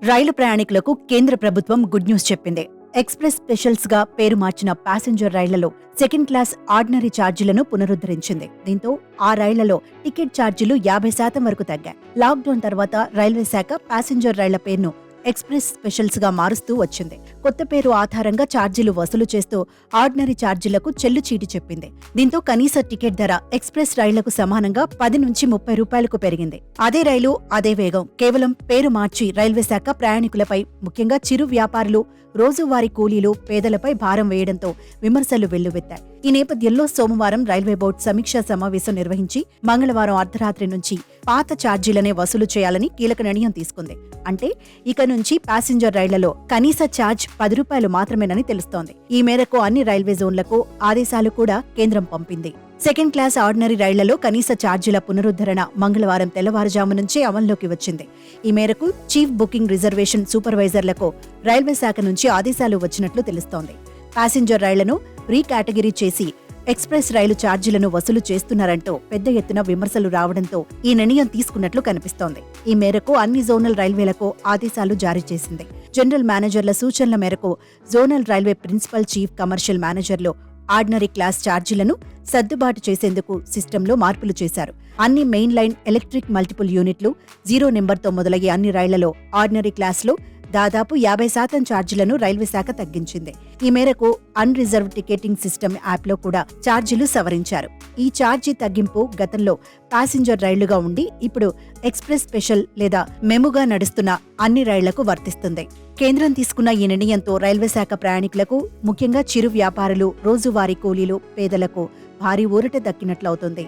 రైలు ప్రయాణికులకు కేంద్ర ప్రభుత్వం గుడ్ న్యూస్ చెప్పింది. ఎక్స్ప్రెస్ స్పెషల్స్ గా పేరు మార్చిన ప్యాసింజర్ రైళ్లలో సెకండ్ క్లాస్ ఆర్డినరీ ఛార్జీలను పునరుద్ధరించింది. దీంతో ఆ రైళ్లలో టికెట్ ఛార్జీలు 50% వరకు తగ్గాయి. లాక్డౌన్ తర్వాత రైల్వే శాఖ ప్యాసింజర్ రైళ్ల పేరును ఎక్స్ప్రెస్ స్పెషల్స్ గా మారుస్తూ వచ్చింది. కొత్త పేరు ఆధారంగా ఛార్జీలు వసూలు చేస్తూ ఆర్డినరీ ఛార్జీలకు చెల్లుచీటి చెప్పింది. దీంతో కనీస టికెట్ ధర ఎక్స్ప్రెస్ రైళ్లకు సమానంగా 10 నుంచి 30 రూపాయలకు పెరిగింది. అదే రైలు అదే వేగం. కేవలం పేరు మార్చి రైల్వే శాఖ ప్రయాణికులపై, ముఖ్యంగా చిరు వ్యాపారులు, రోజువారీ కూలీలు, పేదలపై భారం వేయడంతో విమర్శలు వెల్లువెత్తాయి. ఈ నేపథ్యంలో సోమవారం రైల్వే బోర్డు సమీక్షా సమావేశం నిర్వహించి మంగళవారం అర్ధరాత్రి నుంచి పాత ఛార్జీలనే వసూలు చేయాలని కీలక నిర్ణయం తీసుకుంది. అంటే ఇక నుంచి ప్యాసింజర్ రైళ్లలో కనీస ఛార్జ్ 10 రూపాయలు మాత్రమేనని తెలుస్తోంది. ఈ మేరకు అన్ని రైల్వే జోన్లకు ఆదేశాలు కూడా కేంద్రం పంపింది. సెకండ్ క్లాస్ ఆర్డినరీ రైళ్లలో కనీస ఛార్జీల పునరుద్ధరణ మంగళవారం తెల్లవారుజాము నుంచే అమల్లోకి వచ్చింది. ఈ మేరకు చీఫ్ బుకింగ్ రిజర్వేషన్ సూపర్వైజర్లకు రైల్వే శాఖ నుంచి ఆదేశాలు వచ్చినట్లు తెలుస్తోంది. ప్యాసింజర్ రైళ్లను రీకేటగిరీ చేసి ఎక్స్ప్రెస్ రైలు ఛార్జీలను వసూలు చేస్తున్నారంటూ పెద్ద ఎత్తున విమర్శలు రావడంతో ఈ నిర్ణయం తీసుకున్నట్లు కనిపిస్తోంది. ఈ మేరకు అన్ని జోనల్ రైల్వేలకు ఆదేశాలు జారీ చేసింది. జనరల్ మేనేజర్ల సూచనల మేరకు zonal railway principal chief commercial మేనేజర్లు ఆర్డినరీ క్లాస్ ఛార్జీలను సర్దుబాటు చేసేందుకు సిస్టంలో మార్పులు చేశారు. అన్ని మెయిన్ లైన్ ఎలక్ట్రిక్ మల్టిపుల్ యూనిట్లు 0 నెంబర్తో మొదలయ్యే అన్ని రైళ్లలో ఆర్డినరీ క్లాస్లో దాదాపు 50% ఛార్జీలను రైల్వే శాఖ తగ్గించింది. ఈ మేరకు అన్ రిజర్వ్ టికెటింగ్ సిస్టమ్ యాప్లో కూడా ఛార్జీలు సవరించారు. ఈ ఛార్జీ తగ్గింపు గతంలో ప్యాసింజర్ రైళ్లుగా ఉండి ఇప్పుడు ఎక్స్ప్రెస్ స్పెషల్ లేదా మెముగా నడుస్తున్న అన్ని రైళ్లకు వర్తిస్తుంది. కేంద్రం తీసుకున్న ఈ నిర్ణయంతో రైల్వే శాఖ ప్రయాణికులకు, ముఖ్యంగా చిరు వ్యాపారులు, రోజువారీ కూలీలు, పేదలకు భారీ ఊరట దక్కినట్లవుతుంది.